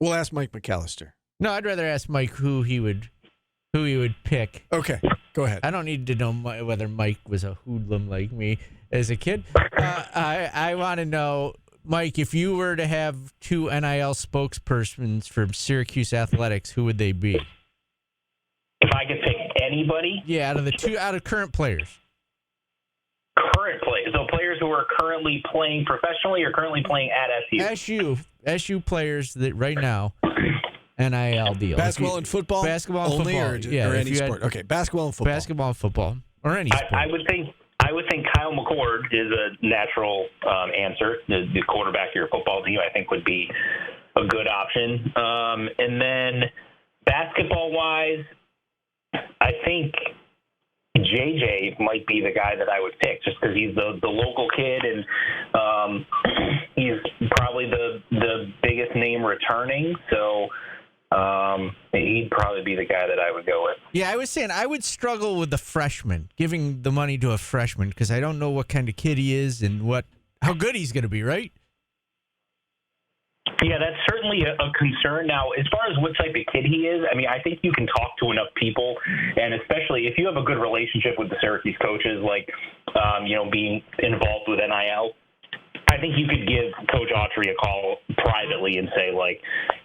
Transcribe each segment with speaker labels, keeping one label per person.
Speaker 1: We'll ask Mike McAllister.
Speaker 2: No, I'd rather ask Mike who he would pick.
Speaker 1: Okay, go ahead.
Speaker 2: I don't need to know whether Mike was a hoodlum like me as a kid. I want to know, Mike, if you were to have two NIL spokespersons from Syracuse Athletics, who would they be?
Speaker 3: If I could pick anybody?
Speaker 2: Yeah, out of current players.
Speaker 3: Current players. So players who are currently playing professionally or currently playing at SU?
Speaker 2: SU players that right now, NIL deal.
Speaker 1: Basketball and football?
Speaker 2: Basketball and
Speaker 1: only
Speaker 2: football.
Speaker 1: Or any sport? Okay, basketball and football.
Speaker 2: Basketball and football. Or any sport.
Speaker 3: I would think Kyle McCord is a natural answer. The quarterback of your football team, I think, would be a good option. And then basketball-wise, I think JJ might be the guy that I would pick just because he's the local kid and he's probably the biggest name returning. So he'd probably be the guy that I would go with.
Speaker 2: Yeah, I was saying I would struggle with the freshman, giving the money to a freshman because I don't know what kind of kid he is and how good he's going to be, right?
Speaker 3: Yeah, that's certainly a concern. Now, as far as what type of kid he is, I mean, I think you can talk to enough people, and especially if you have a good relationship with the Syracuse coaches, like, being involved with NIL, I think you could give Coach Autry a call privately and say, like,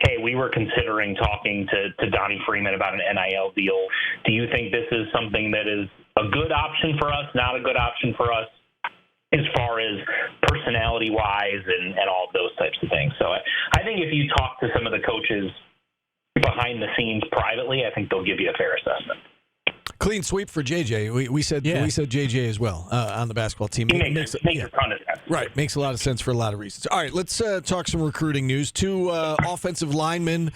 Speaker 3: hey, we were considering talking to Donnie Freeman about an NIL deal. Do you think this is something that is a good option for us, not a good option for us, as far as personality-wise and all of those types of things? So I think if you talk to some of the coaches behind the scenes privately, I think they'll give you a fair assessment.
Speaker 1: Clean sweep for JJ. We said JJ as well on the basketball team.
Speaker 3: Makes a ton of sense.
Speaker 1: Right, makes a lot of sense for a lot of reasons. All right, let's talk some recruiting news. Two offensive linemen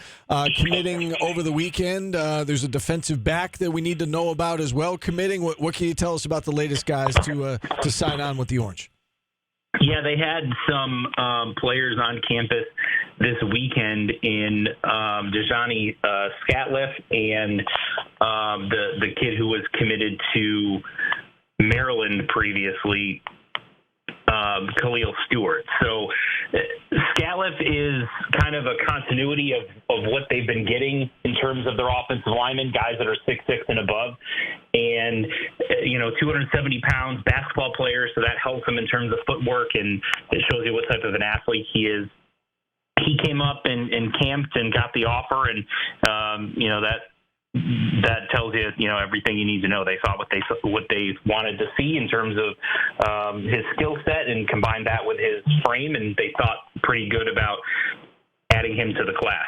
Speaker 1: committing over the weekend. There's a defensive back that we need to know about as well committing. What can you tell us about the latest guys to sign on with the Orange?
Speaker 3: Yeah, they had some players on campus this weekend in Dejani Scatliff and the kid who was committed to Maryland previously, Khalil Stewart. So Scatliff is kind of a continuity of what they've been getting in terms of their offensive linemen, guys that are 6'6" and above. And, 270 pounds, basketball players, so that helps them in terms of footwork, and it shows you what type of an athlete he is. He came up and camped and got the offer, and, that tells you, everything you need to know. They saw what they wanted to see in terms of his skill set and combined that with his frame, and they thought pretty good about adding him to the class.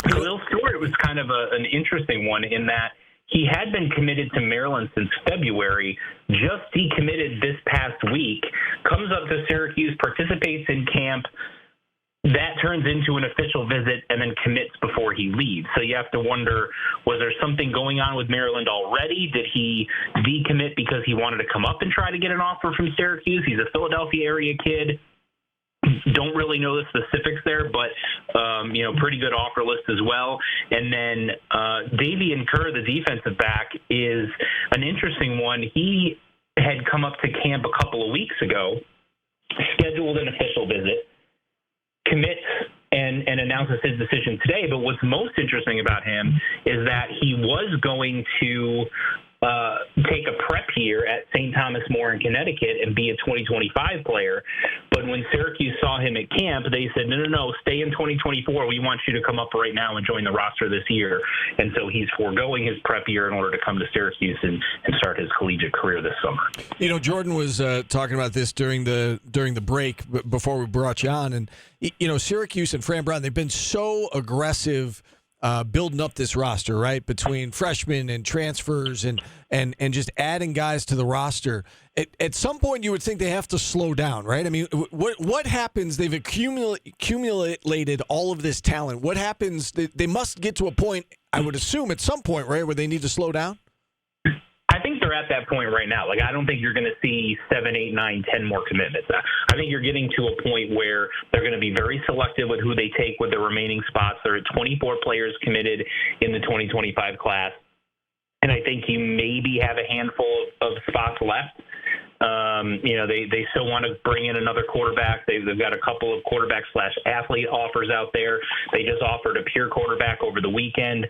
Speaker 3: Khalil Stewart was kind of an interesting one in that he had been committed to Maryland since February, just decommitted this past week, comes up to Syracuse, participates in camp. That turns into an official visit and then commits before he leaves. So you have to wonder, was there something going on with Maryland already? Did he decommit because he wanted to come up and try to get an offer from Syracuse? He's a Philadelphia area kid. Don't really know the specifics there, but, pretty good offer list as well. And then Davian Kerr, the defensive back, is an interesting one. He had come up to camp a couple of weeks ago, scheduled an official visit, commits and announces his decision today. But what's most interesting about him is that he was going to take a prep year at St. Thomas More in Connecticut and be a 2025 player. But when Syracuse saw him at camp, they said, no, stay in 2024. We want you to come up right now and join the roster this year. And so he's foregoing his prep year in order to come to Syracuse and start his collegiate career this summer.
Speaker 1: Jordan was talking about this during the break before we brought you on. And, Syracuse and Fran Brown, they've been so aggressive building up this roster, right, between freshmen and transfers and just adding guys to the roster. At some point, you would think they have to slow down, right? I mean, what happens? They've accumulated all of this talent. What happens? They must get to a point, I would assume, at some point, right, where they need to slow down?
Speaker 3: I think they're at that point right now. Like, I don't think you're going to see 7, 8, 9, 10 more commitments. I think you're getting to a point where they're going to be very selective with who they take with the remaining spots. There are 24 players committed in the 2025 class, and I think you maybe have a handful of spots left. They still want to bring in another quarterback. They've got a couple of quarterback/athlete offers out there. They just offered a pure quarterback over the weekend.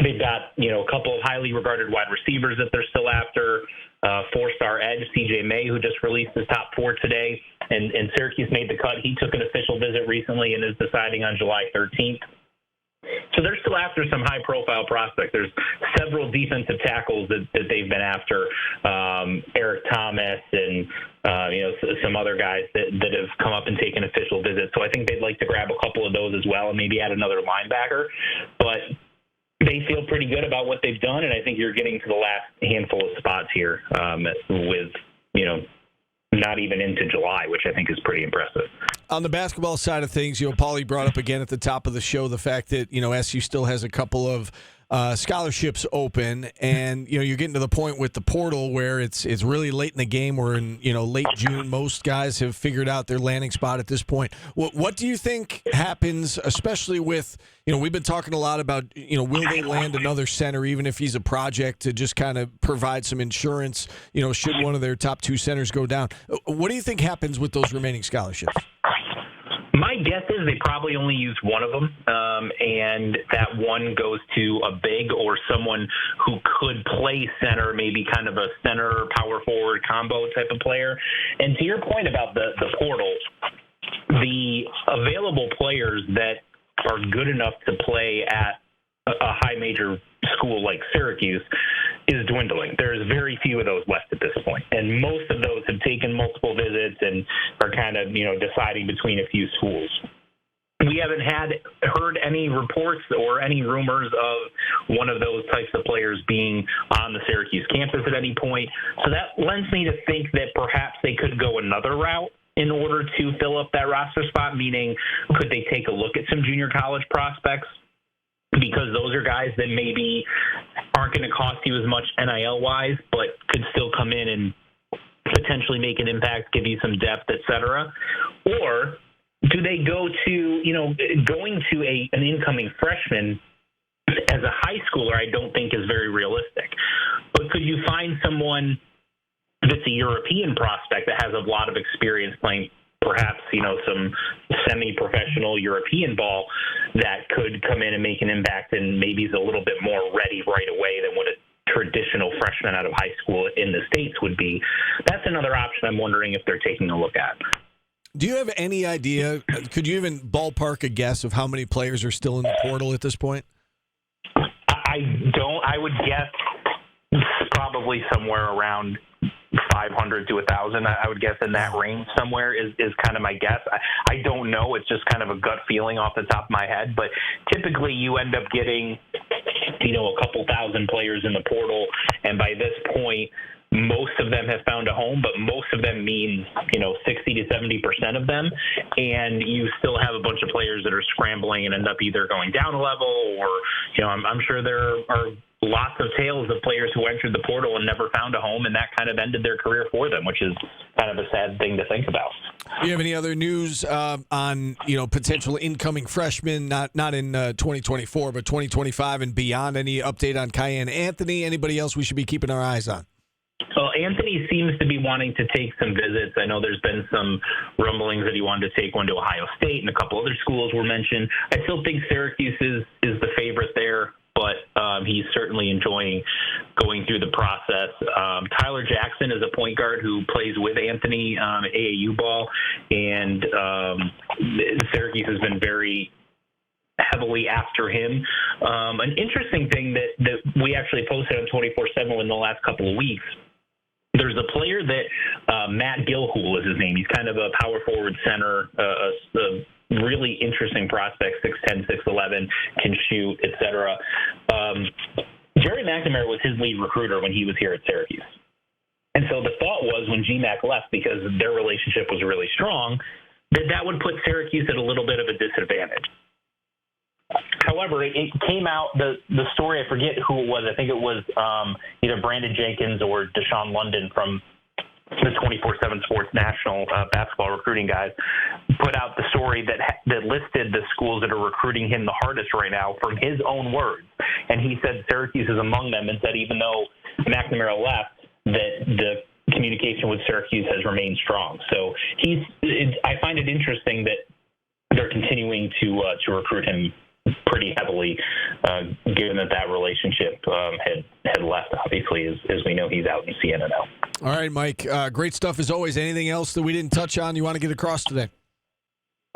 Speaker 3: They've got, a couple of highly regarded wide receivers that they're still after. Four-star edge, C.J. May, who just released his top 4 today. And Syracuse made the cut. He took an official visit recently and is deciding on July 13th. So they're still after some high-profile prospects. There's several defensive tackles that they've been after, Eric Thomas and some other guys that have come up and taken official visits. So I think they'd like to grab a couple of those as well and maybe add another linebacker. But they feel pretty good about what they've done, and I think you're getting to the last handful of spots here with not even into July, which I think is pretty impressive.
Speaker 1: On the basketball side of things, Paulie brought up again at the top of the show the fact that, SU still has a couple of scholarships open, and, you're getting to the point with the portal where it's really late in the game. We're in, late June. Most guys have figured out their landing spot at this point. What do you think happens, especially with, we've been talking a lot about, will they land another center, even if he's a project, to just kind of provide some insurance, should one of their top 2 centers go down? What do you think happens with those remaining scholarships?
Speaker 3: My guess is they probably only use one of them, and that one goes to a big or someone who could play center, maybe kind of a center power forward combo type of player. And to your point about the portal, the available players that are good enough to play at a high major school like Syracuse is dwindling. There's very few of those left at this point, and most of those have taken multiple visits and are kind of deciding between a few schools. We haven't heard any reports or any rumors of one of those types of players being on the Syracuse campus at any point. So that lends me to think that perhaps they could go another route in order to fill up that roster spot, meaning could they take a look at some junior college prospects? Because those are guys that maybe aren't going to cost you as much NIL-wise, but could still come in and potentially make an impact, give you some depth, et cetera. Or do they go to, going to an incoming freshman as a high schooler, I don't think is very realistic. But could you find someone that's a European prospect that has a lot of experience playing perhaps, some semi-professional European ball that could come in and make an impact and maybe is a little bit more ready right away than what a traditional freshman out of high school in the States would be? That's another option I'm wondering if they're taking a look at.
Speaker 1: Do you have any idea, could you even ballpark a guess of how many players are still in the portal at this point?
Speaker 3: I don't. I would guess probably somewhere around 500 to 1,000. I would guess in that range somewhere is kind of my guess. I don't know. It's just kind of a gut feeling off the top of my head. But typically you end up getting, a couple thousand players in the portal. And by this point, most of them have found a home, but most of them means, 60 to 70% of them. And you still have a bunch of players that are scrambling and end up either going down a level or, I'm sure there are lots of tales of players who entered the portal and never found a home, and that kind of ended their career for them, which is kind of a sad thing to think about.
Speaker 1: Do you have any other news on potential incoming freshmen, not in 2024, but 2025 and beyond? Any update on Cayenne Anthony? Anybody else we should be keeping our eyes on?
Speaker 3: Well, Anthony seems to be wanting to take some visits. I know there's been some rumblings that he wanted to take one to Ohio State, and a couple other schools were mentioned. I still think Syracuse is the favorite there, but he's certainly enjoying going through the process. Tyler Jackson is a point guard who plays with Anthony at AAU ball, and Syracuse has been very heavily after him. An interesting thing that we actually posted on 24/7 in the last couple of weeks, there's a player that Matt Gilhool is his name. He's kind of a power forward center, a really interesting prospect, 6'10", 6'11", can shoot, etc. Jerry McNamara was his lead recruiter when he was here at Syracuse. And so the thought was when GMAC left, because their relationship was really strong, that would put Syracuse at a little bit of a disadvantage. However, it came out, the story, I forget who it was. I think it was either Brandon Jenkins or Deshaun London from the 24/7 Sports National basketball recruiting guys, put out the story that listed the schools that are recruiting him the hardest right now from his own words. And he said Syracuse is among them, and said even though McNamara left, that the communication with Syracuse has remained strong. So I find it interesting that they're continuing to recruit him pretty heavily, given that relationship had left. Obviously, as we know, he's out in CNNL.
Speaker 1: All right, Mike. Great stuff as always. Anything else that we didn't touch on you want to get across today?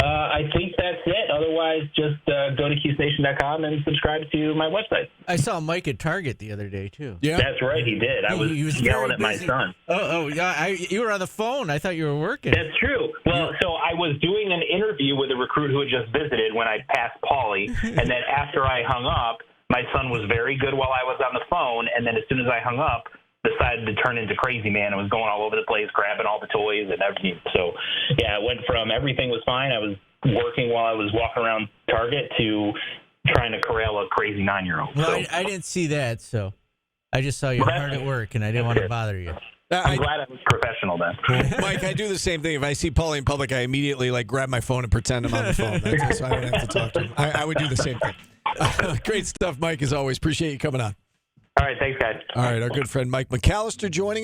Speaker 3: I think that's it. Otherwise, just go to QStation.com and subscribe to my website.
Speaker 2: I saw Mike at Target the other day, too.
Speaker 1: Yeah,
Speaker 3: That's right. He did. I was yelling at my son.
Speaker 2: Oh, yeah. You were on the phone. I thought you were working.
Speaker 3: That's true. Well, so I was doing an interview with a recruit who had just visited when I passed Paulie, and then after I hung up, my son was very good while I was on the phone, and then as soon as I hung up, decided to turn into crazy man and was going all over the place, grabbing all the toys and everything. So, yeah, it went from everything was fine. I was working while I was walking around Target to trying to corral a crazy 9-year-old.
Speaker 2: Well,
Speaker 3: So,
Speaker 2: I didn't see that, so I just saw you hard at work, and I didn't want to bother you.
Speaker 3: I'm glad I was professional then.
Speaker 1: Mike, I do the same thing. If I see Paulie in public, I immediately grab my phone and pretend I'm on the phone. That's so I don't have to talk to him. I would do the same thing. Great stuff, Mike, as always. Appreciate you coming on.
Speaker 3: All right, thanks, guys.
Speaker 1: All right, our good friend Mike McAllister joining us.